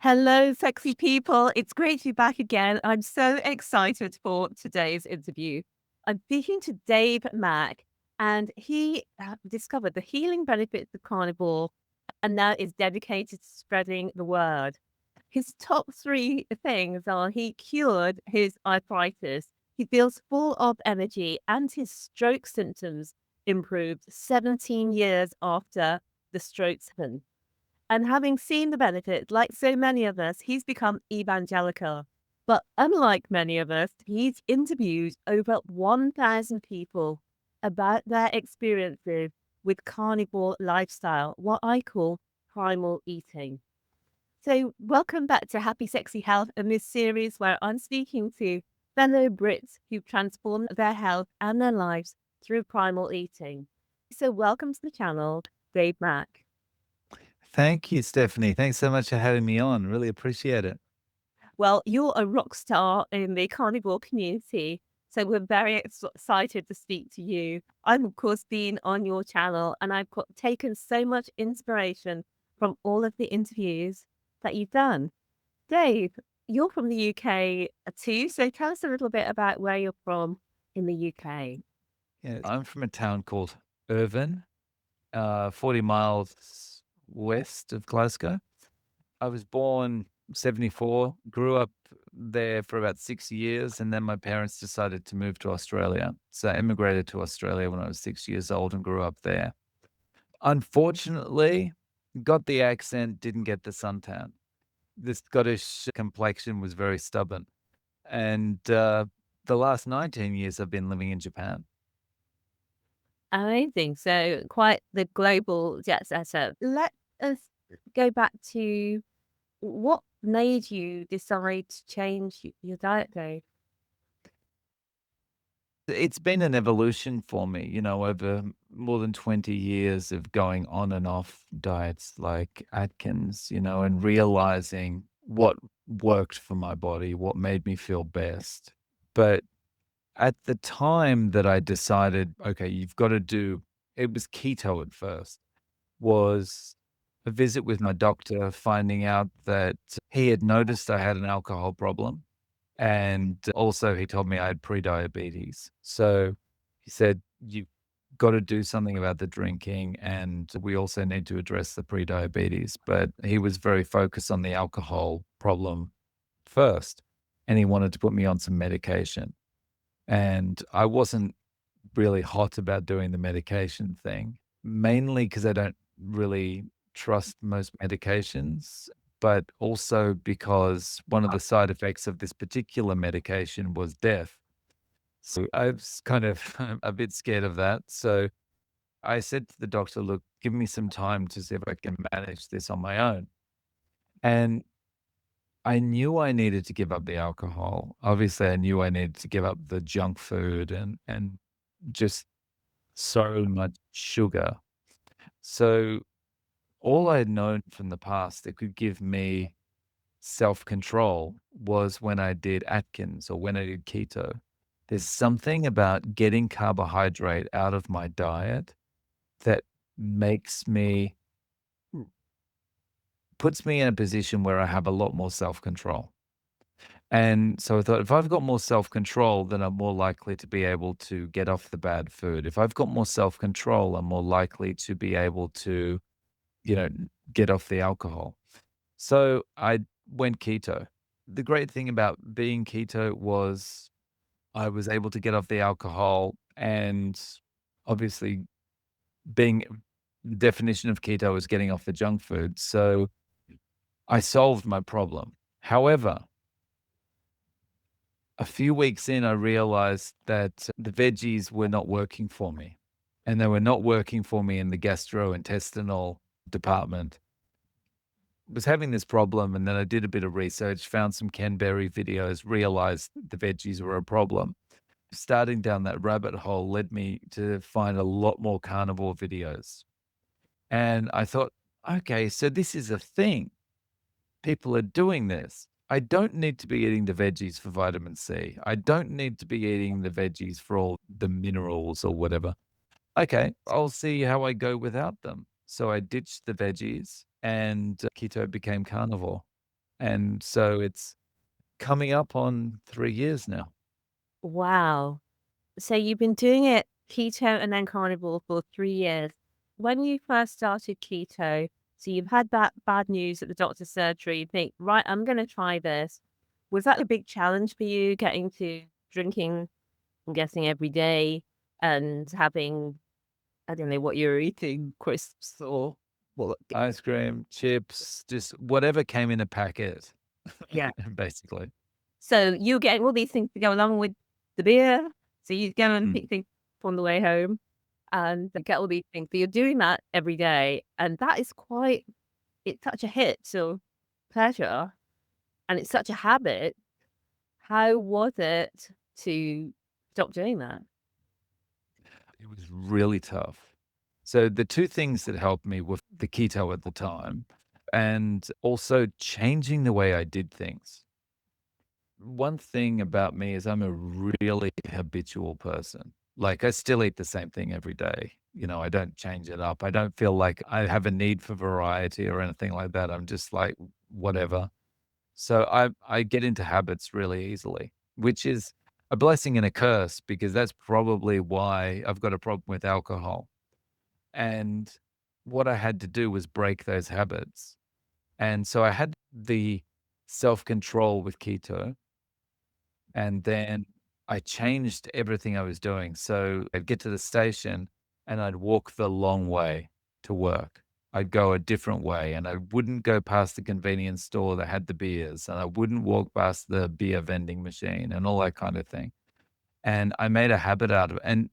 Hello, sexy people. It's great to be back again. I'm so excited for today's interview. I'm speaking to Dave Mack, and he discovered the healing benefits of carnivore and now is dedicated to spreading the word. His top three things are he cured his arthritis, he feels full of energy, and his stroke symptoms improved 17 years after the strokes happened. And having seen the benefits, like so many of us, he's become evangelical. But unlike many of us, he's interviewed over 1,000 people about their experiences with carnivore lifestyle, what I call primal eating. So, welcome back to Happy Sexy Health in this series where I'm speaking to fellow Brits who've transformed their health and their lives through primal eating. So, welcome to the channel, Dave Mack. Thank you, Stephanie. Thanks so much for having me on. Really appreciate it. Well, you're a rock star in the carnivore community, so we're very excited to speak to you. I've, of course, been on your channel and I've taken so much inspiration from all of the interviews that you've done. Dave, you're from the UK too, so tell us a little bit about where you're from in the UK. Yeah, I'm from a town called Irvine, 40 miles west of Glasgow. I was born 74, grew up there for about 6 years, and then my parents decided to move to Australia. So I immigrated to Australia when I was 6 years old and grew up there. Unfortunately, got the accent, didn't get the suntan. The Scottish complexion was very stubborn. And, the last 19 years I've been living in Japan. Amazing. So quite the global jet setter. Let us go back to what made you decide to change your diet, Dave? It's been an evolution for me, over more than 20 years of going on and off diets like Atkins, and realizing what worked for my body, what made me feel best. But at the time that I decided, okay, you've got to do it was keto at first, was a visit with my doctor, finding out that he had noticed I had an alcohol problem. And also, he told me I had prediabetes. So he said, you've got to do something about the drinking. And we also need to address the prediabetes. But he was very focused on the alcohol problem first. And he wanted to put me on some medication. And I wasn't really hot about doing the medication thing, mainly because I don't really trust most medications, but also because one of the side effects of this particular medication was death. So I was kind of a bit scared of that. So I said to the doctor, look, give me some time to see if I can manage this on my own. And I knew I needed to give up the alcohol. Obviously, I knew I needed to give up the junk food and just so much sugar. So all I had known from the past that could give me self-control was when I did Atkins or when I did keto. There's something about getting carbohydrate out of my diet that makes me puts me in a position where I have a lot more self-control. And so I thought if I've got more self-control, then I'm more likely to be able to get off the bad food. If I've got more self-control, I'm more likely to be able to, you know, get off the alcohol. So I went keto. The great thing about being keto was I was able to get off the alcohol and obviously being the definition of keto is getting off the junk food. So I solved my problem. However, a few weeks in, I realized that the veggies were not working for me, and they were not working for me in the gastrointestinal department. Was having this problem, and then I did a bit of research, found some Ken Berry videos, realized the veggies were a problem. Starting down that rabbit hole led me to find a lot more carnivore videos. And I thought, okay, so this is a thing. People are doing this. I don't need to be eating the veggies for vitamin C. I don't need to be eating the veggies for all the minerals or whatever. Okay, I'll see how I go without them. So I ditched the veggies and keto became carnivore. And so it's coming up on 3 years now. Wow. So you've been doing it keto and then carnivore for 3 years. When you first started keto, so you've had that bad news at the doctor's surgery, you think, right, I'm going to try this. Was that a big challenge for you getting to drinking, I'm guessing, every day and having, I don't know what you're eating, crisps or what? Ice cream, chips, just whatever came in a packet, Yeah. basically. So you're getting all these things to go along with the beer. So you go and Mm. pick things up on the way home and get all these things. So you're doing that every day. And that is quite, it's such a hit to pleasure and it's such a habit. How was it to stop doing that? It was really tough. So the 2 things that helped me were the keto at the time and also changing the way I did things. One thing about me is I'm a really habitual person. Like, I still eat the same thing every day. I don't change it up. I don't feel like I have a need for variety or anything like that. I'm just like, whatever. So I get into habits really easily, which is a blessing and a curse because that's probably why I've got a problem with alcohol. And what I had to do was break those habits. And so I had the self-control with keto, and then I changed everything I was doing. So I'd get to the station and I'd walk the long way to work. I'd go a different way and I wouldn't go past the convenience store that had the beers and I wouldn't walk past the beer vending machine and all that kind of thing. And I made a habit out of it. And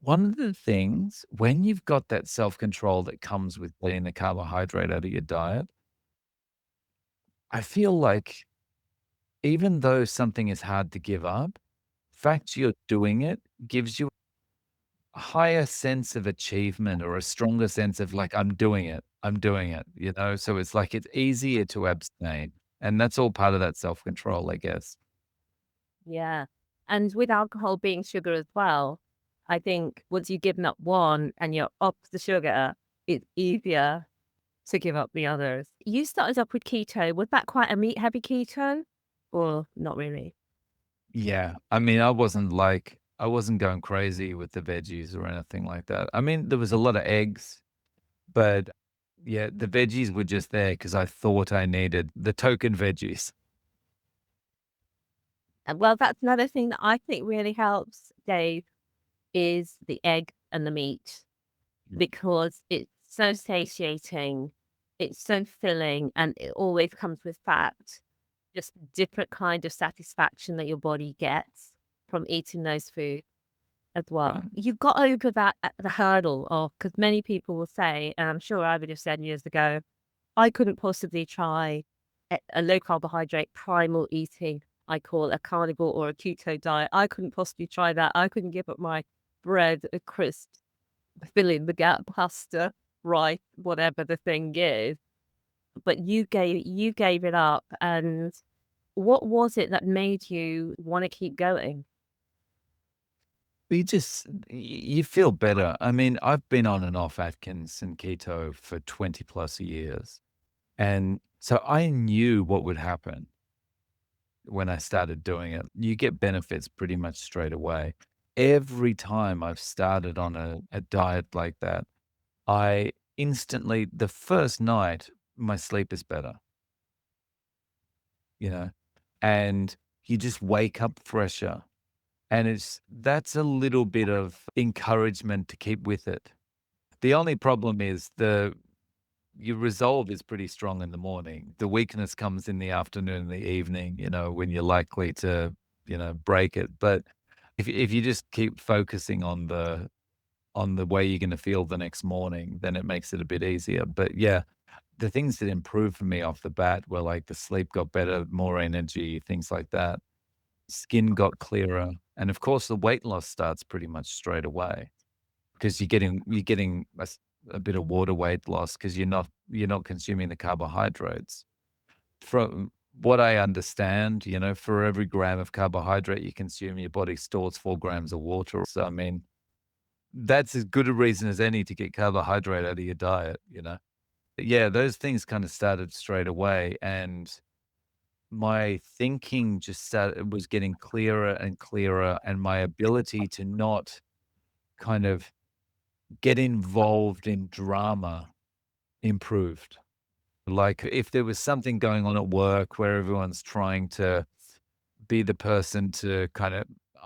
one of the things, when you've got that self control that comes with getting the carbohydrate out of your diet, I feel like even though something is hard to give up, fact you're doing it gives you a higher sense of achievement or a stronger sense of like, I'm doing it. So it's like it's easier to abstain. And that's all part of that self control, I guess. Yeah. And with alcohol being sugar as well, I think once you've given up one and you're off the sugar, it's easier to give up the others. You started off with keto. Was that quite a meat heavy keto or not really? Yeah. I mean, I wasn't going crazy with the veggies or anything like that. I mean, there was a lot of eggs, but yeah, the veggies were just there because I thought I needed the token veggies. And well, that's another thing that I think really helps, Dave, is the egg and the meat because it's so satiating, it's so filling, and it always comes with fat. Just different kind of satisfaction that your body gets from eating those foods as well. Right. You got over that the hurdle of because many people will say, and I'm sure I would have said years ago, I couldn't possibly try a low carbohydrate primal eating. I call a carnivore or a keto diet. I couldn't possibly try that. I couldn't give up my bread, a crisp, fill in the gap, pasta, rice, whatever the thing is. But you gave it up, and what was it that made you want to keep going? You feel better. I mean, I've been on and off Atkins and keto for 20 plus years. And so I knew what would happen when I started doing it. You get benefits pretty much straight away. Every time I've started on a diet like that, I instantly, the first night, my sleep is better, you know, and you just wake up fresher. And that's a little bit of encouragement to keep with it. The only problem is your resolve is pretty strong in the morning. The weakness comes in the afternoon and the evening, when you're likely to, break it. But if you just keep focusing on the way you're gonna feel the next morning, then it makes it a bit easier. But yeah, the things that improved for me off the bat were like the sleep got better, more energy, things like that. Skin got clearer, and of course, the weight loss starts pretty much straight away. 'Cause you're getting a bit of water weight loss because you're not consuming the carbohydrates. From what I understand, for every gram of carbohydrate you consume, your body stores 4 grams of water. So, I mean, that's as good a reason as any to get carbohydrate out of your diet. Yeah, those things kinda started straight away, and my thinking just was getting clearer and clearer, and my ability to not kind of get involved in drama improved. Like, if there was something going on at work where everyone's trying to be the person to kind of,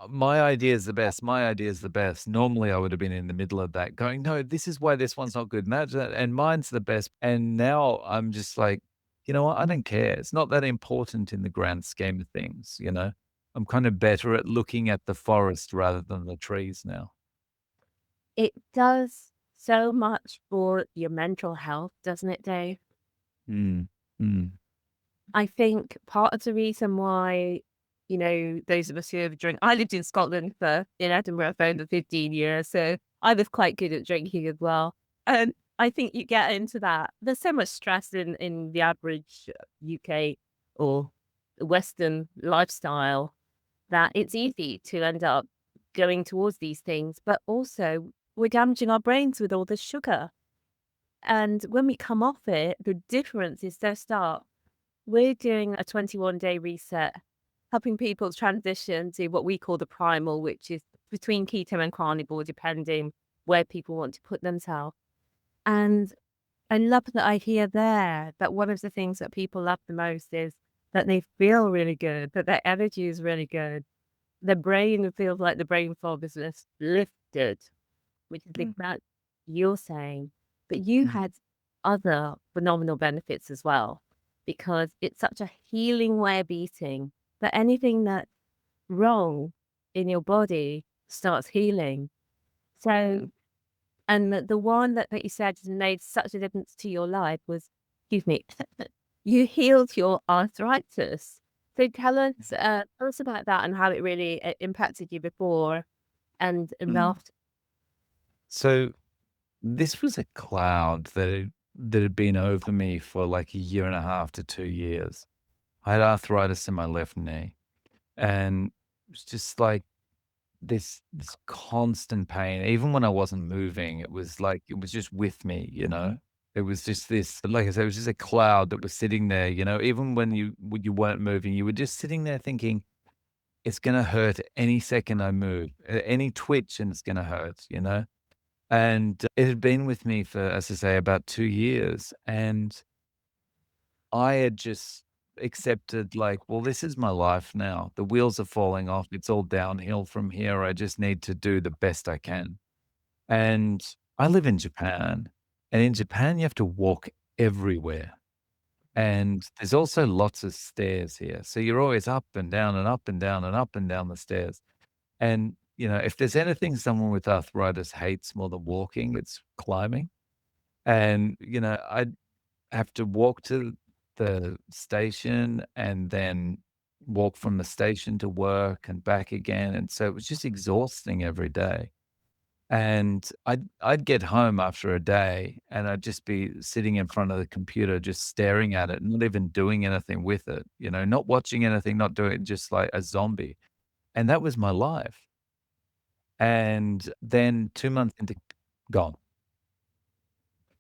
"My idea is the best, my idea is the best." Normally, I would have been in the middle of that going, "No, this is why this one's not good, and and mine's the best." And now I'm just like, "You know what? I don't care. It's not that important in the grand scheme of things," you know? I'm kind of better at looking at the forest rather than the trees now. It does so much for your mental health, doesn't it, Dave? Mm, mm, I think part of the reason why, those of us who have drink I lived in Scotland in Edinburgh for over 15 years, so I was quite good at drinking as well. And I think you get into that. There's so much stress in the average UK or Western lifestyle that it's easy to end up going towards these things, but also we're damaging our brains with all the sugar. And when we come off it, the difference is so stark. We're doing a 21-day reset, helping people transition to what we call the primal, which is between keto and carnivore, depending where people want to put themselves. And I love that I hear there that one of the things that people love the most is that they feel really good, that their energy is really good. The brain feels like the brain fog is lifted, which is mm, exactly what you're saying. But you mm, had other phenomenal benefits as well, because it's such a healing way of eating that anything that's wrong in your body starts healing. So, and the one that you said has made such a difference to your life was, excuse me, you healed your arthritis. So tell us about that and how it really impacted you before and mm. after. So, this was a cloud that had been over me for, like, a year and a half to 2 years. I had arthritis in my left knee, and it was just like this constant pain. Even when I wasn't moving, it was like it was just with me, you know? It was just this, like I said, it was just a cloud that was sitting there, you know? Even when you weren't moving, you were just sitting there thinking, "It's gonna hurt any second I move, any twitch and it's gonna hurt," you know? And it had been with me for, as I say, about 2 years, and I had just accepted, like, "Well, this is my life now. The wheels are falling off. It's all downhill from here. I just need to do the best I can." And I live in Japan, and in Japan, you have to walk everywhere, and there's also lots of stairs here. So you're always up and down and up and down and up and down the stairs. And, if there's anything someone with arthritis hates more than walking, it's climbing. And, I'd have to walk to the station and then walk from the station to work and back again, and so it was just exhausting every day. And I'd get home after a day, and I'd just be sitting in front of the computer just staring at it, not even doing anything with it, not watching anything, not doing, just like a zombie, and that was my life. And then 2 months into, gone.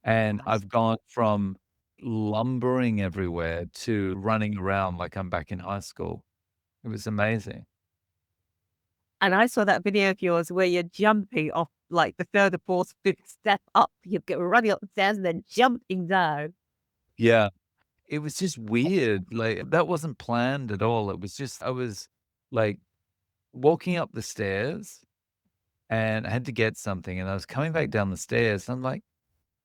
And I've gone from lumbering everywhere to running around like I'm back in high school. It was amazing. And I saw that video of yours where you're jumping off like the third or fourth, fifth step up. You're running up the stairs and then jumping down. Yeah. It was just weird, like, that wasn't planned at all. It was just I was, like, walking up the stairs, and I had to get something, and I was coming back down the stairs, and I'm like,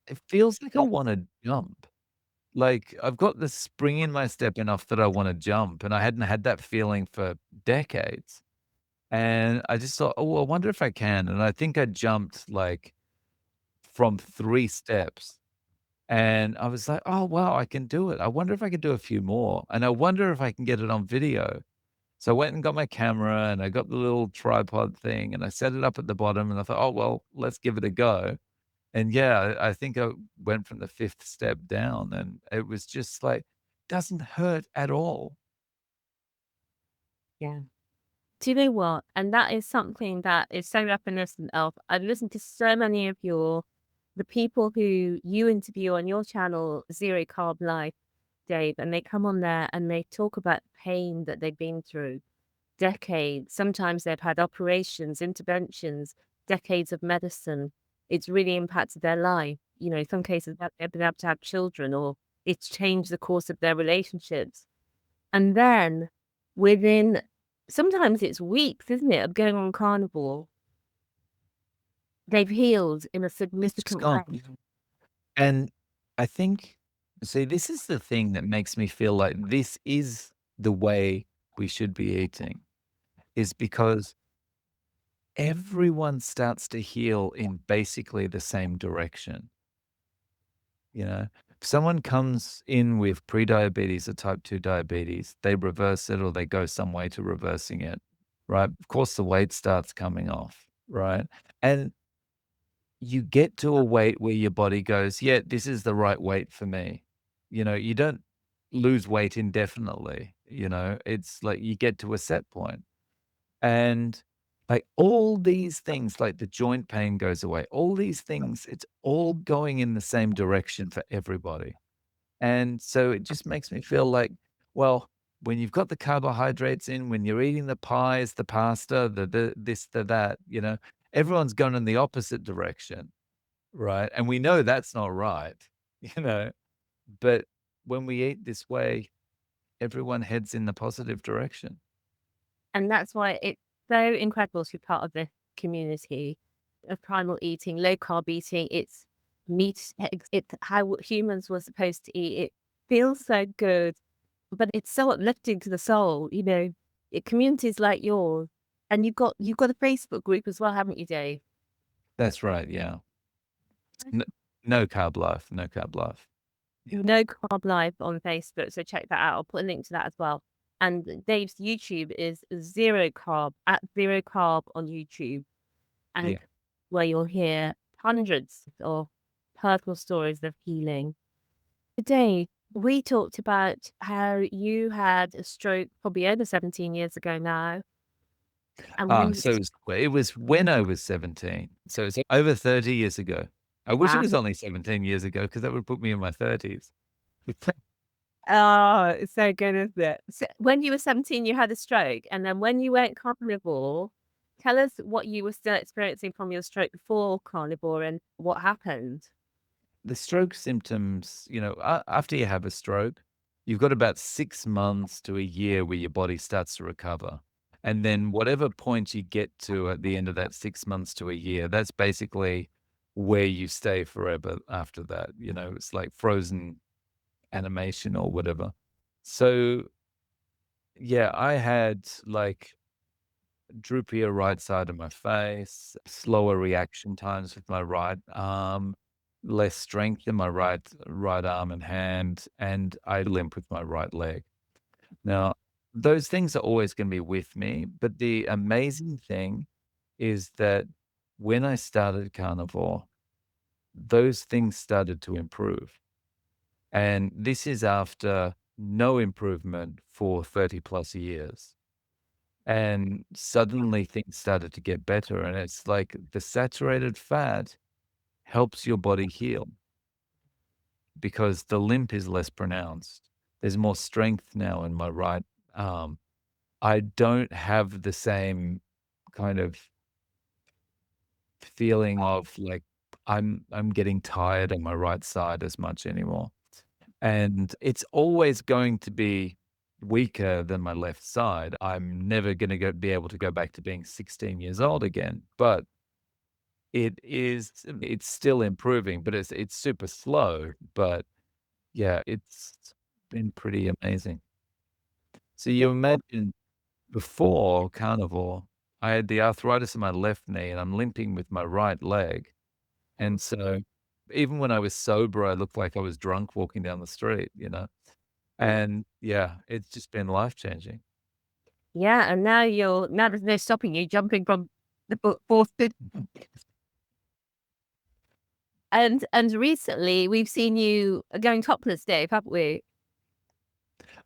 "It feels like I wanna jump." Like, I've got the spring in my step enough that I wanna jump, and I hadn't had that feeling for decades. And I just thought, "Oh, I wonder if I can," and I think I jumped, like, from 3 steps, and I was like, "Oh, wow, I can do it. I wonder if I could do a few more, and I wonder if I can get it on video." So I went and got my camera, and I got the little tripod thing, and I set it up at the bottom, and I thought, "Oh, well, let's give it a go." And yeah, I think I went from the 5th step down, and it was just like, doesn't hurt at all. Yeah. Do you know what? And that is something that is so reminiscent of. I've listened to so many of the people who you interview on your channel, Zero Carb Life. Dave, and they come on there and they talk about pain that they've been through, decades. Sometimes they've had operations, interventions, decades of medicine. It's really impacted their life. You know, in some cases, they've been able to have children, or it's changed the course of their relationships. And then within, sometimes it's weeks, isn't it, of going on carnivore, they've healed in a It's just significant gone. way. And I think, see, this is the thing that makes me feel like this is the way we should be eating, is because everyone starts to heal in basically the same direction. You know, if someone comes in with prediabetes or type 2 diabetes, they reverse it or they go some way to reversing it, right? Of course, the weight starts coming off, right? And you get to a weight where your body goes, yeah, this is the right weight for me. You know, you don't lose weight indefinitely. You know, it's like you get to a set point. And like all these things, like the joint pain goes away, all these things, it's all going in the same direction for everybody. And so it just makes me feel like, well, when you've got the carbohydrates in, when you're eating the pies, the pasta, the this, the that, you know, everyone's going in the opposite direction, right? And we know that's not right, you know. But when we eat this way, everyone heads in the positive direction. And that's why it's so incredible to be part of this community of primal eating, low carb eating. It's meat, it's how humans were supposed to eat. It feels so good, but it's so uplifting to the soul, you know, communities like yours. And you've got a Facebook group as well, haven't you, Dave? That's right. Yeah. No, no carb life. No carb life. Yeah. No Carb Life on Facebook, so check that out. I'll put a link to that as well. And Dave's YouTube is Zero Carb, at Zero Carb on YouTube, and Yeah. where you'll hear hundreds of personal stories of healing. Today, we talked about how you had a stroke probably over 17 years ago now. And Ah, when, so it was when I was 17, so it's over 30 years ago. I wish it wow. was only 17 years ago because that would put me in my 30s. Oh, it's so good, isn't it? So when you were 17, you had a stroke, and then when you went carnivore, tell us what you were still experiencing from your stroke before carnivore and what happened. The stroke symptoms, you know, after you have a stroke, you've got about 6 months to a year where your body starts to recover, and then whatever point you get to at the end of that 6 months to a year, that's basically where you stay forever after that, you know, it's like frozen animation or whatever. So, yeah, I had, like, droopier right side of my face, slower reaction times with my right arm, less strength in my right arm and hand, and I limp with my right leg. Now, those things are always gonna be with me, but the amazing thing is that when I started carnivore, those things started to improve. And this is after no improvement for 30 plus years. And suddenly things started to get better. And it's like the saturated fat helps your body heal because the limp is less pronounced. There's more strength now in my right arm. I don't have the same kind of feeling of like I'm getting tired on my right side as much anymore. And it's always going to be weaker than my left side. I'm never gonna be able to go back to being 16 years old again, but it's still improving, but it's super slow, but yeah, it's been pretty amazing. So Yeah. you imagine before carnivore, I had the arthritis in my left knee and I'm limping with my right leg, and so even when I was sober, I looked like I was drunk walking down the street, you know? And yeah, it's just been life changing. Yeah, and now there's no stopping you jumping from the fourth to, and recently we've seen you going topless, Dave, haven't we?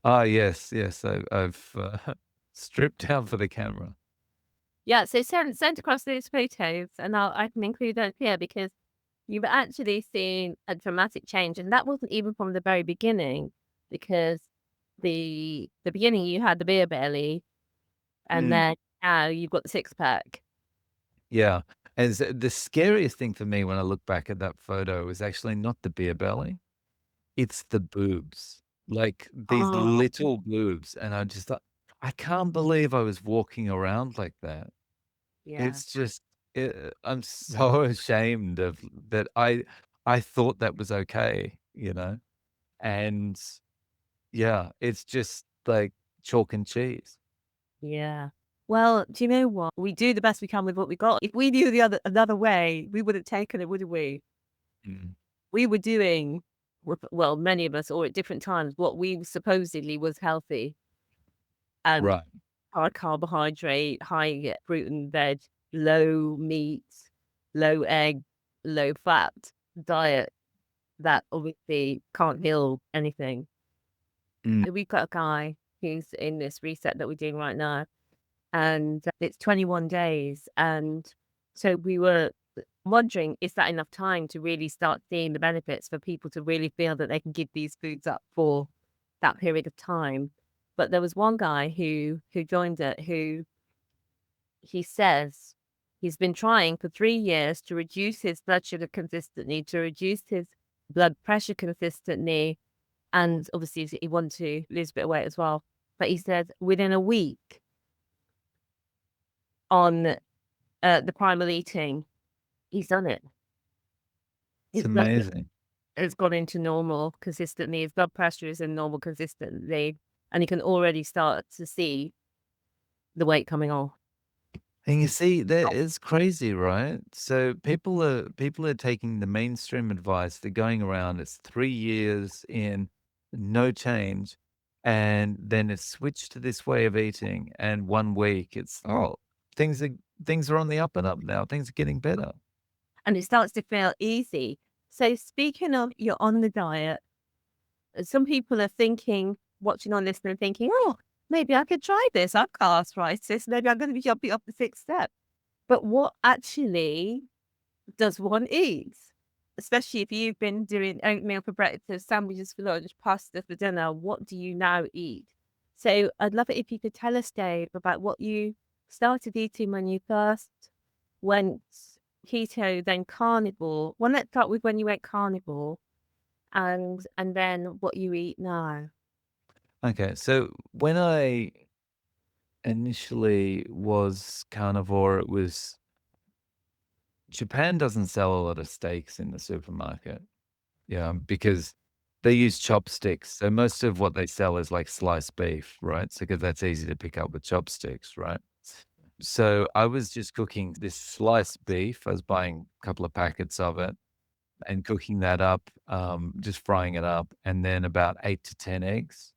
Ah, yes, yes, I've, stripped down for the camera. Yeah, so send across those photos, and I can include those here because you've actually seen a dramatic change, and that wasn't even from the very beginning. because the beginning you had the beer belly, and Mm. then now you've got the six pack. Yeah. And the scariest thing for me when I look back at that photo is actually not the beer belly, it's the boobs. Like, these Oh, little boobs, and I just thought, "I can't believe I was walking around like that." yeah, It's just, I'm so ashamed of that I thought that was okay, you know? And, yeah, it's just like chalk and cheese. yeah. Well, do you know what? We do the best we can with what we got. If we knew the other another way, we would have taken it, wouldn't we? Mm. We were doing, well, many of us, or at different times, what we supposedly was healthy and Right. high carbohydrate, high fruit and veg, low meat, low egg, low fat diet that obviously can't heal anything. Mm. We've got a guy who's in this reset that we're doing right now, and it's 21 days. And so we were wondering, is that enough time to really start seeing the benefits for people to really feel that they can give these foods up for that period of time? But there was one guy who joined it who he says he's been trying for 3 years to reduce his blood sugar consistently, to reduce his blood pressure consistently, and obviously he wanted to lose a bit of weight as well. But he said within a week on the primal eating, he's done it. It's His blood sugar amazing. has gone into normal consistently. His blood pressure is in normal consistently, and he can already start to see the weight coming off. And you see, that is crazy, right? So people are taking the mainstream advice. They're going around. It's 3 years in, no change, and then it's switched to this way of eating. And 1 week, it's things are things are on the up and up now. Things are getting better. And it starts to feel easy. So speaking of you're on the diet, some people are thinking, watching on this and thinking, oh, maybe I could try this. I've got arthritis. Maybe I'm going to be jumping up the sixth step. But what actually does one eat? Especially if you've been doing oatmeal for breakfast, sandwiches for lunch, pasta for dinner, what do you now eat? So I'd love it if you could tell us, Dave, about what you started eating when you first went keto, then carnivore. Well, let's start with when you went carnivore and then what you eat now. Okay, so when I initially was carnivore, it was Japan doesn't sell a lot of steaks in the supermarket. Yeah, because they use chopsticks. So most of what they sell is like sliced beef, right? So because that's easy to pick up with chopsticks, right? So I was just cooking this sliced beef. I was buying a couple of packets of it and cooking that up, just frying it up, and then about 8 to 10 eggs.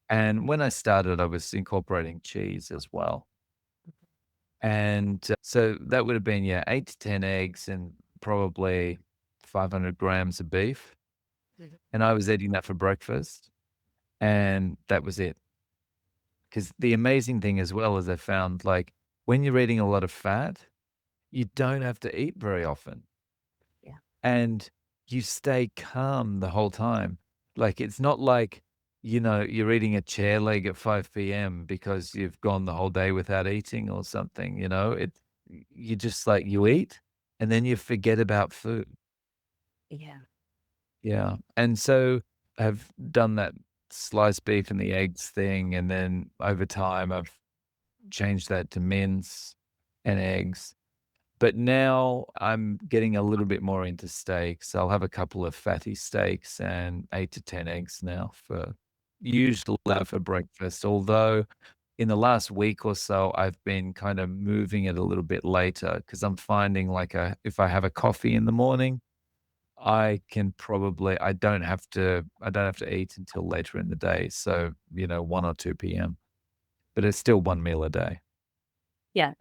And when I started, I was incorporating cheese as well. And so that would have been, yeah, 8 to 10 eggs and probably 500 grams of beef. Mhm. And I was eating that for breakfast. And that was it. Because the amazing thing as well is I found, like, when you're eating a lot of fat, you don't have to eat very often, Yeah. and you stay calm the whole time. Like, it's not like, you're eating a chair leg at 5 p.m. because you've gone the whole day without eating or something, you just, like, you eat, and then you forget about food. Yeah. Yeah, and so I've done that sliced beef and the eggs thing, and then over time, I've changed that to mince and eggs. But now I'm getting a little bit more into steaks. I'll have a couple of fatty steaks and 8 to 10 eggs now for usually for breakfast, although in the last week or so, I've been kind of moving it a little bit later because 'cause I'm finding, like, if I have a coffee in the morning, I don't have to eat until later in the day, so, 1 or 2 p.m., but it's still 1 meal a day. Yeah.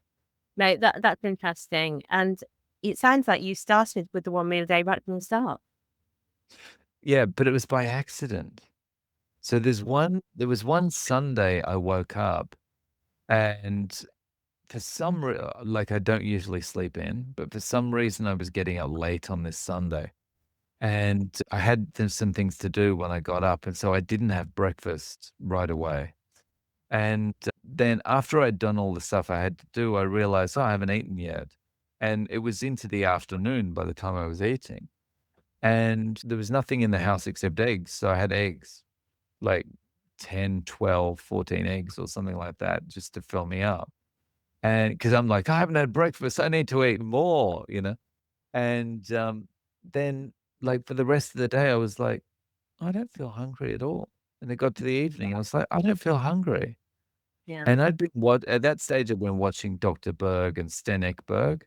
No, that's interesting. And it sounds like you started with the one meal a day right from the start. Yeah, but it was by accident. So there was one Sunday I woke up and for like, I don't usually sleep in, but for some reason I was getting up late on this Sunday, and I had some things to do when I got up, and so I didn't have breakfast right away. And then after I'd done all the stuff I had to do, I realized, "Oh, I haven't eaten yet." And it was into the afternoon by the time I was eating, and there was nothing in the house except eggs, so I had eggs, like 10, 12, 14 eggs or something like that just to fill me up. And because 'cause I'm like, "I haven't had breakfast, I need to eat more," you know? And, then, like, for the rest of the day, I was like, "I don't feel hungry at all." And it got to the evening, I was like, "I don't feel hungry." Yeah. And I'd been at that stage, I'd been watching Dr. Berg and Sten Ekberg,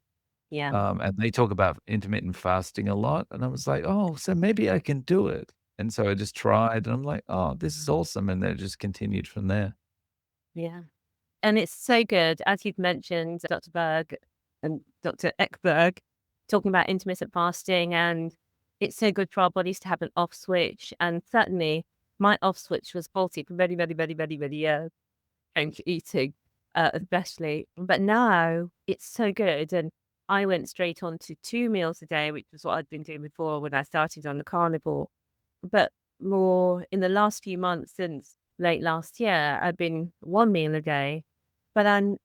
Yeah. and they talk about intermittent fasting a lot, and I was like, "Oh, so maybe I can do it." And so I just tried, and I'm like, "Oh, this is awesome," and then it just continued from there. Yeah. And it's so good, as you've mentioned, Dr. Berg and Dr. Ekberg talking about intermittent fasting, and it's so good for our bodies to have an off switch. And certainly, my off switch was faulty for many, many, many, many, many years. Came to eating, especially. But now it's so good. And I went straight on to 2 meals a day, which was what I'd been doing before when I started on the carnivore. But more in the last few months since late last year, I've been 1 meal a day. But and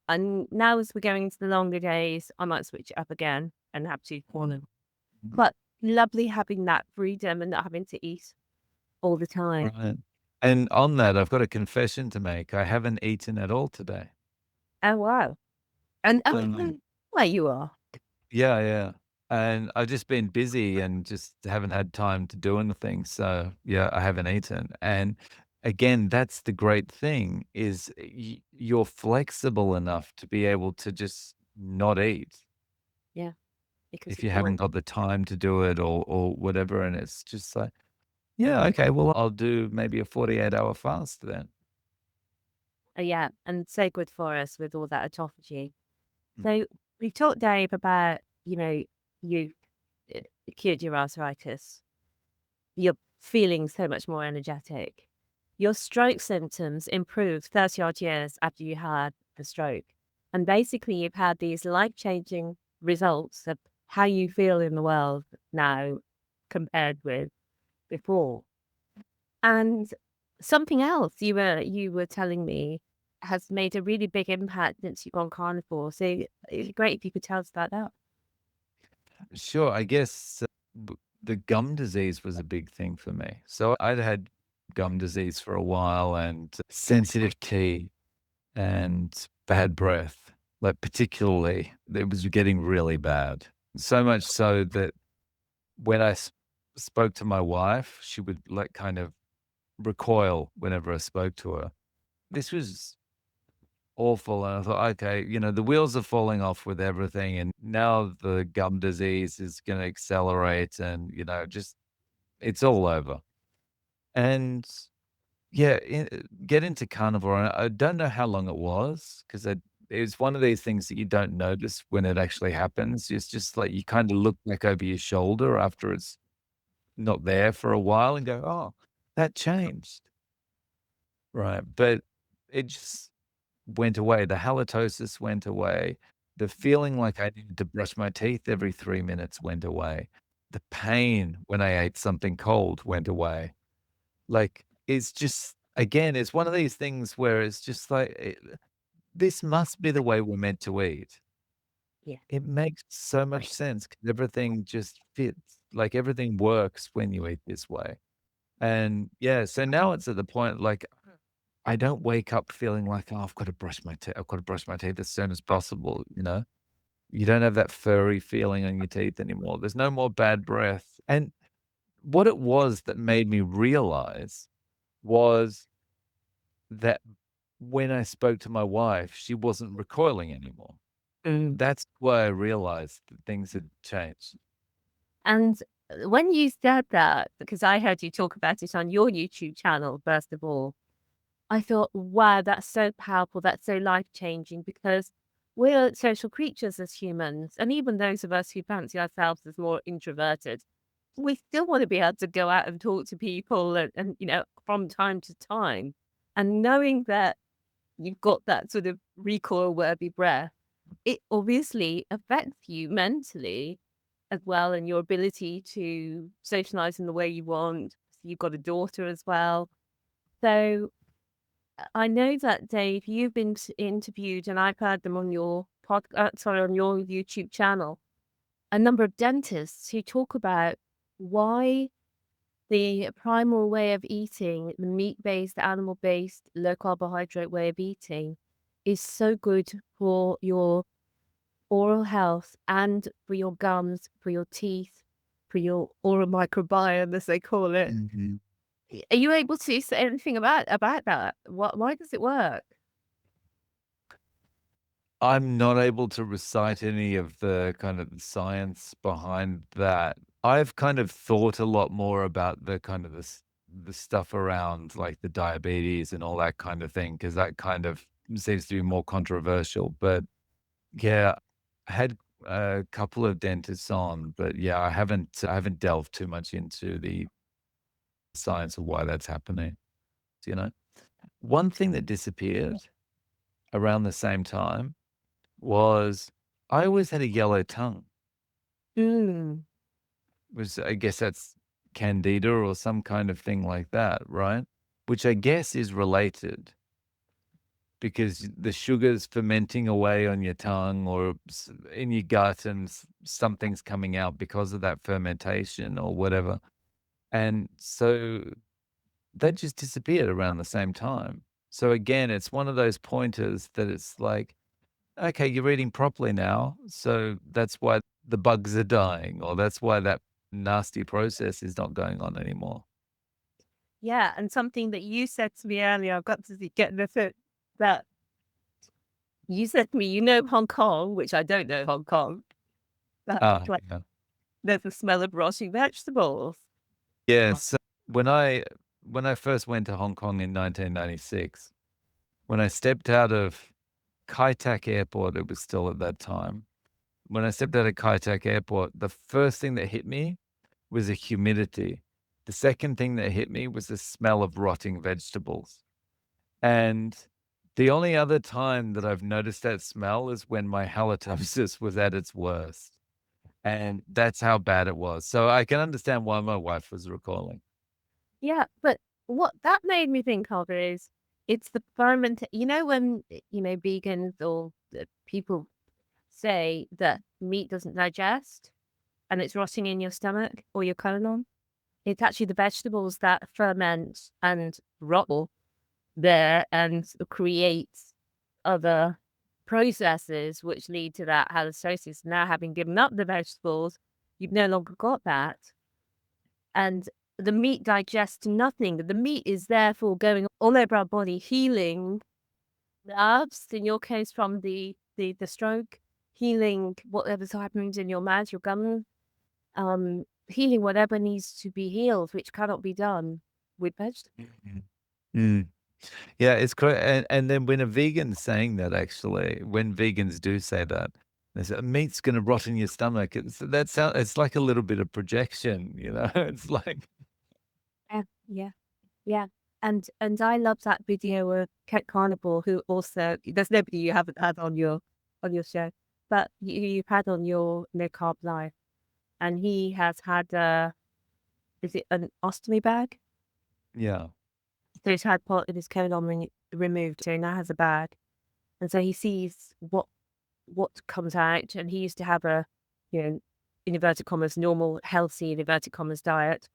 now as we're going into the longer days, I might switch it up again and have 2 corner. Mhm. But lovely having that freedom and not having to eat all the time. Right. And on that, I've got a confession to make. I haven't eaten at all today. Oh wow. And Um, where you are. yeah, yeah. And I've just been busy and just haven't had time to do anything. So, yeah, I haven't eaten. And again, that's the great thing is you're flexible enough to be able to just not eat Yeah. Because if you've you haven't always got the time to do it or whatever. And it's just like, yeah, okay, well, I'll do maybe a 48-hour fast then. yeah, and so good for us with all that autophagy. Mm. So we've talked, Dave, about, you uh, cured your arthritis. You're feeling so much more energetic. Your stroke symptoms improved 30 odd years after you had the stroke. And basically, you've had these life changing results of how you feel in the world now compared with before. And something else you were telling me has made a really big impact since you've gone carnivore. So it'd be great if you could tell us about that. Sure, I guess the gum disease was a big thing for me. So I'd had gum disease for a while and sensitive teeth and bad breath, like particularly, it was getting really bad. So much so that when I spoke to my wife, she would like kind of recoil whenever I spoke to her. This was awful, and I thought, "Okay, the wheels are falling off with everything, and now the gum disease is gonna accelerate and, just it's all over." And, yeah, get into carnivore, and I don't know how long it was 'cause it's one of these things that you don't notice when it actually happens. It's just like you kinda look back over your shoulder after it's not there for a while and go, "Oh, that changed." Right, but it just went away. The halitosis went away. The feeling like I needed to brush my teeth every 3 minutes went away. The pain when I ate something cold went away. Like, it's just again, it's one of these things where it's just like, this must be the way we're meant to eat. Yeah. It makes so much sense 'cause everything just fits. Like, everything works when you eat this way. And, yeah, so now it's at the point, like, I don't wake up feeling like, "Oh, I've gotta brush my teeth. I've gotta brush my teeth as soon as possible," you know? You don't have that furry feeling on your teeth anymore. There's no more bad breath, and what it was that made me realize was that when I spoke to my wife, she wasn't recoiling anymore. Mm. That's why I realized that things had changed. And when you said that, because I heard you talk about it on your YouTube channel, first of all, I thought, wow, that's so powerful. That's so life changing because we're social creatures as humans. And even those of us who fancy ourselves as more introverted, we still want to be able to go out and talk to people and from time to time. And knowing that you've got that sort of recoil worthy breath, it obviously affects you mentally as well, and your ability to socialize in the way you want. You've got a daughter as well. So I know that, Dave, you've been interviewed, and I've heard them on your on your YouTube channel. A number of dentists who talk about why the primal way of eating, the meat-based, animal-based, low carbohydrate way of eating, is so good for your oral health and for your gums, for your teeth, for your oral microbiome, as they call it. Mhm. Are you able to say anything about that? Why does it work? I'm not able to recite any of the kind of science behind that. I've kind of thought a lot more about the kind of the stuff around like the diabetes and all that kind of thing, because that kind of seems to be more controversial. But yeah, I had a couple of dentists on, but yeah, I haven't delved too much into the science of why that's happening, you know? One thing that disappeared around the same time was I always had a yellow tongue. Mm. Was I guess that's candida or some kind of thing like that, right? Which I guess is related because the sugar's fermenting away on your tongue or in your gut and something's coming out because of that fermentation or whatever. And so that just disappeared around the same time. So again, it's one of those pointers that it's like, okay, you're eating properly now, so that's why the bugs are dying, or that's why that nasty process is not going on anymore. Yeah, and something that you said to me earlier, I've got to get this it, that you said to me, you know Hong Kong, which I don't know Hong Kong, that Ah, like yeah. there's a smell of rotting vegetables. Yes, when I first went to Hong Kong in 1996, when I stepped out of Kai Tak Airport, it was still at that time. When I stepped out of Kai Tak Airport, the first thing that hit me was the humidity. The second thing that hit me was the smell of rotting vegetables. And the only other time that I've noticed that smell is when my halitosis was at its worst, and that's how bad it was. So I can understand why my wife was recalling. Yeah, but what that made me think of is it's the ferment. You know when vegans or people say that meat doesn't digest and it's rotting in your stomach or your colon. It's actually the vegetables that ferment and rot there and create other processes which lead to that halitosis. Now, having given up the vegetables, you've no longer got that. And the meat digests nothing. The meat is therefore going all over our body, healing nerves, in your case, from the stroke, healing whatever's happening in your mouth, your gums, healing whatever needs to be healed, which cannot be done with vegetables. Mhm. Mm. Yeah, it's correct. And then when a vegan's saying that, actually, when vegans do say that, they say meat's going to rot in your stomach. It's like a little bit of projection, you know. It's like, Yeah, yeah. Yeah, and I love that video of Carnivore, who also there's nobody you haven't had on your show, but you've had on your no carb life, and he has had is it an ostomy bag? yeah. So he's had part of his colon removed, so he now has a bag, and so he sees what comes out, and he used to have a you know in inverted commas normal healthy in inverted commas diet.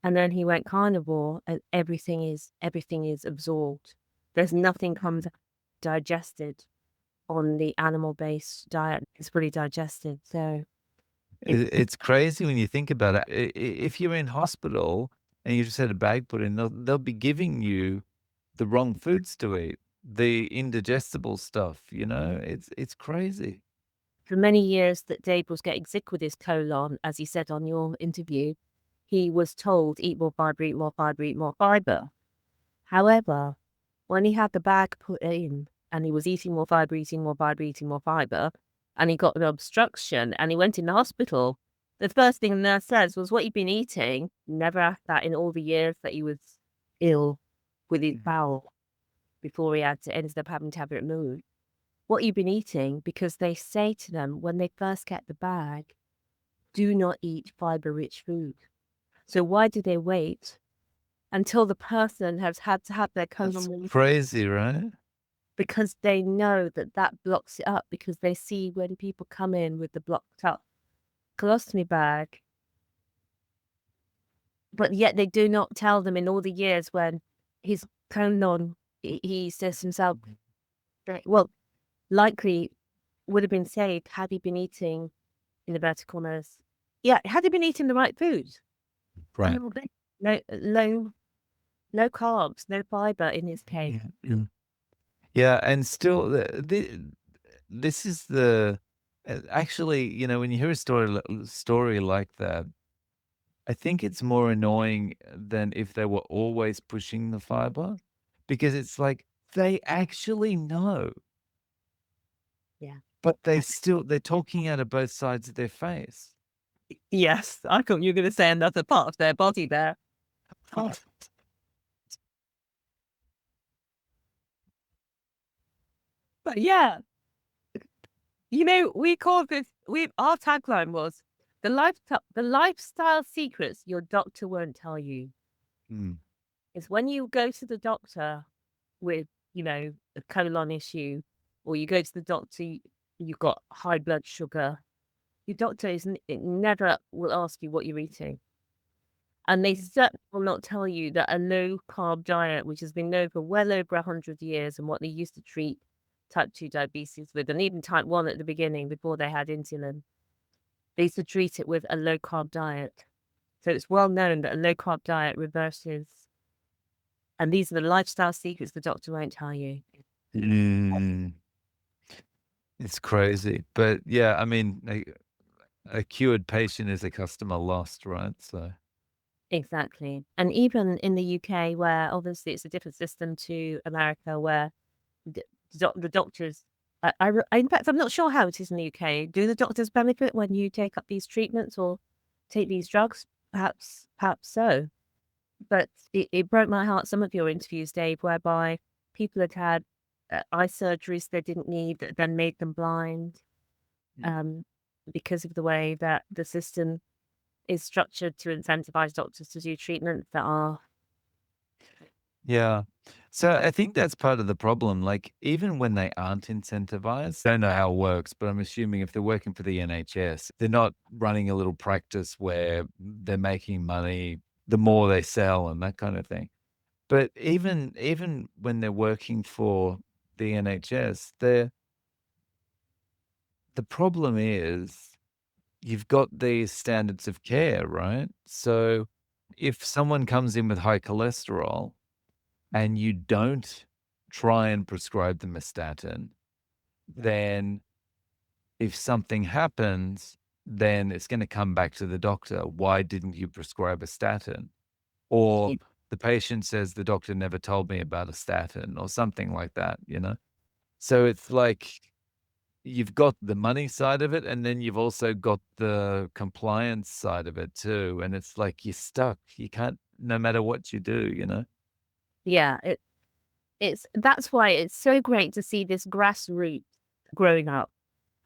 And then he went carnivore and everything is absorbed. There's nothing comes digested on the animal-based diet. It's fully digested. So it It's crazy when you think about it. If you're in hospital and you just had a bag put in, they'll be giving you the wrong foods to eat, the indigestible stuff, you know? It's crazy. for many years that Dave was getting sick with his colon, as he said on your interview, he was told eat more fiber, eat more fiber, eat more fiber. However, when he had the bag put in and he was eating more fiber, eating more fiber, eating more fiber, and he got an obstruction and he went in the hospital, the first thing the nurse says was, "What you've been eating?" Never asked that in all the years that he was ill with his Mhm. bowel before he ended up having to have it removed. "What you've been eating?" Because they say to them when they first get the bag, do not eat fiber-rich food. So why do they wait until the person has had to have their colon That's removed? crazy, right? Because they know that that blocks it up, because they see when people come in with the blocked up colostomy bag, but yet they do not tell them in all the years when his colon, he says himself, well, likely would have been saved had he been eating in inverted commas. Yeah, had he been eating the right food. Right. Oh, no, no carbs, no fiber in his case. Yeah. Yeah. Yeah, and still, this is the actually, when you hear a story like that, I think it's more annoying than if they were always pushing the fiber, because it's like they actually know, Yeah. but they're talking out of both sides of their face. Yes, I thought you were going to say another part of their body there. But yeah, we call this, our tagline was the lifestyle secrets your doctor won't tell you. Mm, Is when you go to the doctor with, a colon issue, or you go to the doctor, you've got high blood sugar, your doctor it never will ask you what you're eating. And they certainly will not tell you that a low carb diet, which has been known for well over 100 years and what they used to treat type 2 diabetes with, and even type 1 at the beginning before they had insulin, they used to treat it with a low carb diet. So it's well known that a low carb diet reverses, and these are the lifestyle secrets the doctor won't tell you. mm, it's crazy, but yeah, I mean, a cured patient is a customer lost, right? So, Exactly. And even in the UK, where obviously it's a different system to America, where the, the doctors, in fact, I'm not sure how it is in the UK. Do the doctors benefit when you take up these treatments or take these drugs? Perhaps so. But it broke my heart, some of your interviews, Dave, whereby people had had eye surgeries they didn't need that then made them blind, mm, um, because of the way that the system is structured to incentivize doctors to do treatments that are. yeah. So I think that's part of the problem. Like, even when they aren't incentivized, I don't know how it works, but I'm assuming if they're working for the NHS, they're not running a little practice where they're making money the more they sell and that kind of thing. But even when they're working for the NHS, the problem is you've got these standards of care, right? So if someone comes in with high cholesterol and you don't try and prescribe them a statin, then if something happens, then it's going to come back to the doctor. Why didn't you prescribe a statin? Or the patient says the doctor never told me about a statin or something like that. So it's like you've got the money side of it, and then you've also got the compliance side of it too. And it's like you're stuck. You can't, no matter what you do. Yeah, it's that's why it's so great to see this grassroots growing up,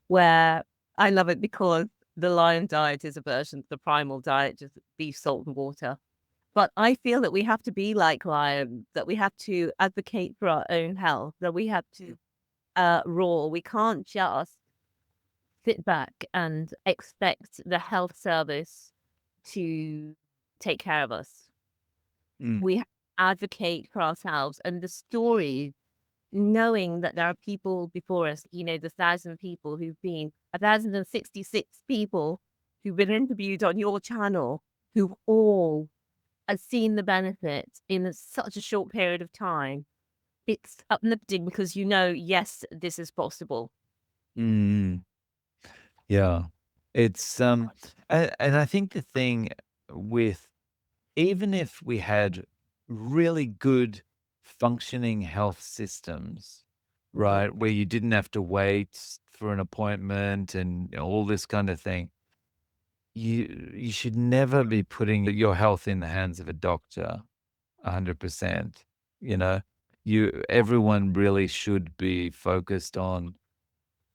where I love it because the lion diet is a version of the primal diet, just beef, salt, and water. But I feel that we have to be like lions, that we have to advocate for our own health, that we have to roar. We can't just sit back and expect the health service to take care of us. Mm. We advocate for ourselves, and the stories, knowing that there are people before us, the 1,066 people who've been interviewed on your channel, who all have seen the benefits in such a short period of time. It's uplifting because yes, this is possible. Mm. Yeah. It's, and I think the thing with, even if we had really good functioning health systems, Mhm. right, where you didn't have to wait for an appointment and all this kind of thing, you should never be putting your health in the hands of a doctor 100%, you know? Everyone really should be focused on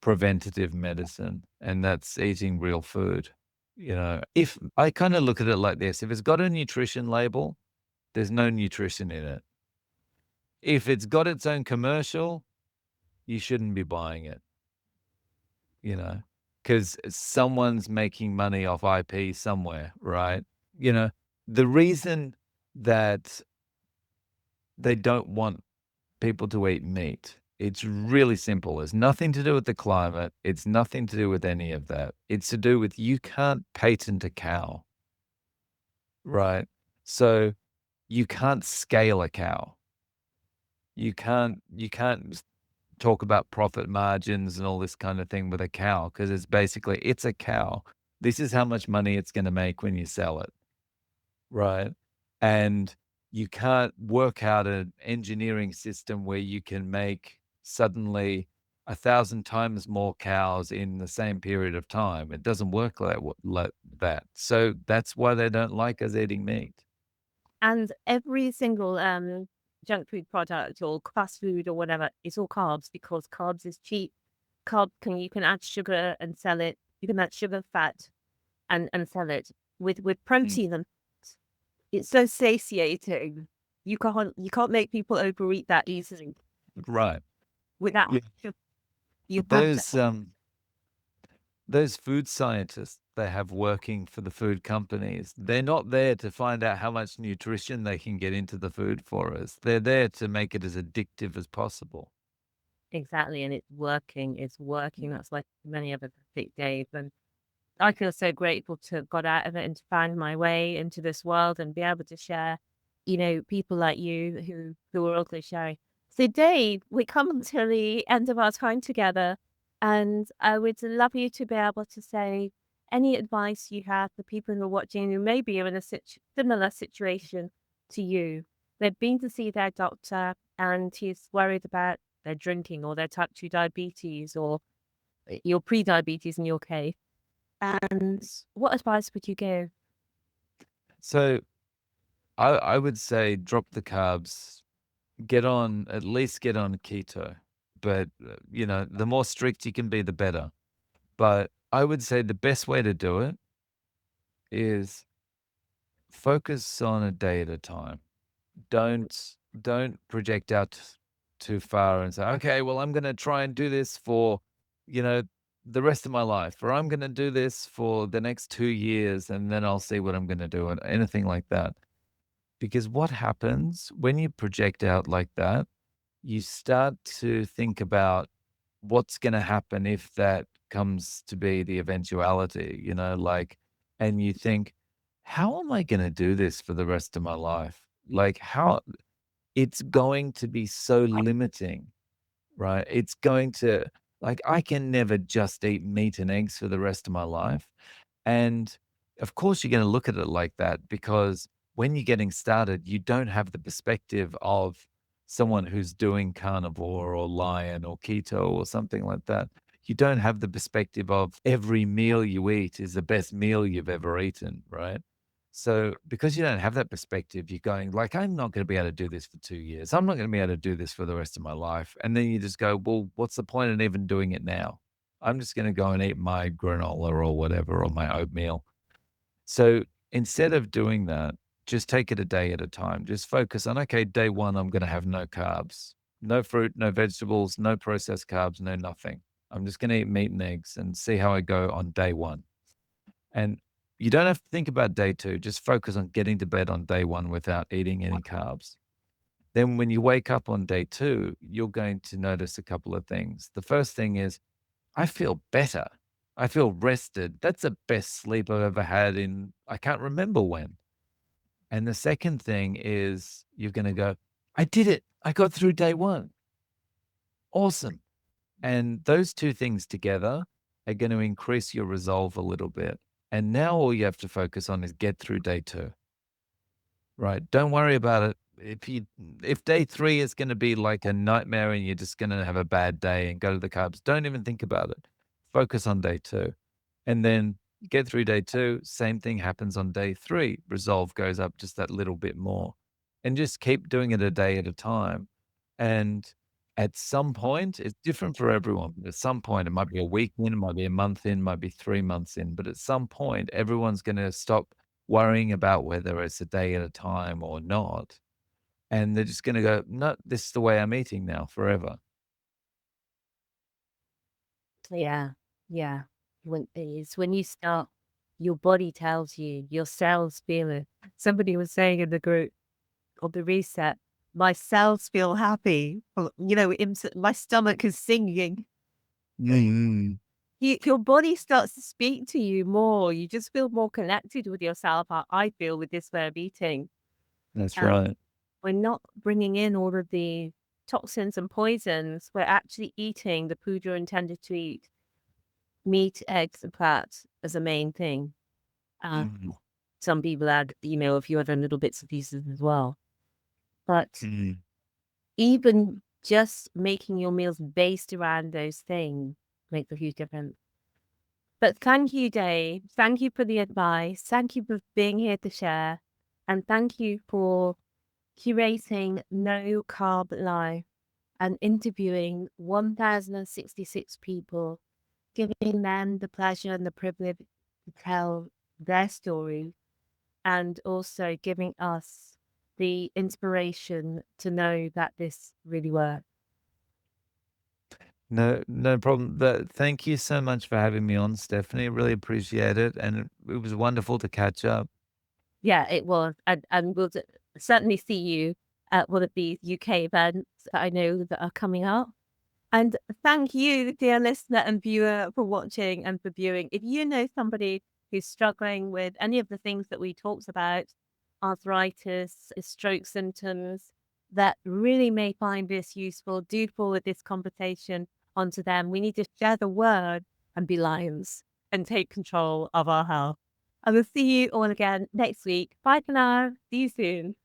preventative medicine, and that's eating real food. If I kind of look at it like this, if it's got a nutrition label, there's no nutrition in it. If it's got its own commercial, you shouldn't be buying it, you know, because someone's making money off IP somewhere, right? You know, the reason that they don't want people to eat meat, it's really simple. It's nothing to do with the climate. It's nothing to do with any of that. It's to do with you can't patent a cow, right? So you can't scale a cow. You can't talk about profit margins and all this kind of thing with a cow because it's basically it's a cow. This is how much money it's gonna make when you sell it, right? And you can't work out an engineering system where you can make suddenly 1,000 times more cows in the same period of time. It doesn't work like that. So that's why they don't like us eating meat. And every single junk food product or fast food or whatever, it's all carbs because carbs is cheap. You can add sugar and sell it. You can add sugar, fat, and sell it. With Mm, protein and fats, it's so satiating. You can't make people overeat that easily right. without Yeah. sugar. You have to. Those food scientists they have working for the food companies, they're not there to find out how much nutrition they can get into the food for us. They're there to make it as addictive as possible. Exactly, and it's working. It's working. That's like many other perfect days. And I feel so grateful to have got out of it and to find my way into this world and be able to share, people like you who are also sharing. So Dave, we come to the end of our time together, and I would love you to be able to say any advice you have for people who are watching who maybe are in a similar situation to you. They've been to see their doctor and he's worried about their drinking or their type 2 diabetes or your pre-diabetes in your case. And what advice would you give? So I would say drop the carbs, get on keto. But the more strict you can be, the better. But I would say the best way to do it is focus on a day at a time. Don't project out too far and say, "Okay, well, I'm gonna try and do this for, you know, the rest of my life, or I'm gonna do this for the next 2 years, and then I'll see what I'm gonna do," and anything like that. Because what happens when you project out like that, you start to think about what's gonna happen if that comes to be the eventuality, like, and you think, "How am I gonna do this for the rest of my life?" Like, how it's going to be so limiting, right? It's going to like, I can never just eat meat and eggs for the rest of my life. And of course, you're gonna look at it like that because when you're getting started, you don't have the perspective of someone who's doing carnivore or lion or keto or something like that. You don't have the perspective of every meal you eat is the best meal you've ever eaten, right? So because you don't have that perspective, you're going like, I'm not going to be able to do this for 2 years. I'm not going to be able to do this for the rest of my life. And then you just go, well, what's the point in even doing it now? I'm just going to go and eat my granola or whatever or my oatmeal. So instead of doing that, just take it a day at a time. Just focus on, okay, day one, I'm going to have no carbs, no fruit, no vegetables, no processed carbs, no nothing. I'm just going to eat meat and eggs and see how I go on day one. And you don't have to think about day two. Just focus on getting to bed on day one without eating any carbs. Then when you wake up on day two, you're going to notice a couple of things. The first thing is, I feel better. I feel rested. That's the best sleep I've ever had in I can't remember when. And the second thing is you're gonna go, "I did it. I got through day 1. Awesome." And those 2 things together are gonna increase your resolve a little bit. And now all you have to focus on is get through day 2, right? Don't worry about it. If day 3 is gonna be like a nightmare and you're just gonna have a bad day and go to the carbs, don't even think about it. Focus on day 2. And then get through day 2, same thing happens on day 3. Resolve goes up just that little bit more. And just keep doing it a day at a time. And At some point, it's different for everyone. At some point, it might be a week in, it might be a month in, might be 3 months in, but at some point, everyone's gonna stop worrying about whether it's a day at a time or not, and they're just gonna go, "No, this is the way I'm eating now forever." Yeah, yeah. When you start, your body tells you, your cells feel it. Somebody was saying in the group of the reset, my cells feel happy. Well, my stomach is singing. Mm. Your body starts to speak to you more. You just feel more connected with yourself. I feel with this way of eating. That's Um, right. we're not bringing in all of the toxins and poisons. We're actually eating the food you're intended to eat: meat, eggs, and fats as a main thing. Uh, Mm, some people add, a few other little bits and pieces as well. But mm. even just making your meals based around those things makes a huge difference. But thank you, Dave. Thank you for the advice. Thank you for being here to share. And thank you for curating No Carb Life and interviewing 1,066 people, giving them the pleasure and the privilege to tell their story, and also giving us the inspiration to know that this really works. No, no problem. Thank you so much for having me on, Stephanie. Really appreciate it, and it was wonderful to catch up. Yeah, it was. And we'll certainly see you at one of these UK events that I know that are coming up. And thank you, dear listener and viewer, for watching and for viewing. If you know somebody who's struggling with any of the things that we talked about, arthritis, stroke symptoms, that really may find this useful, do forward this conversation onto them. We need to share the word and be lions and take control of our health. I will see you all again next week. Bye for now. See you soon.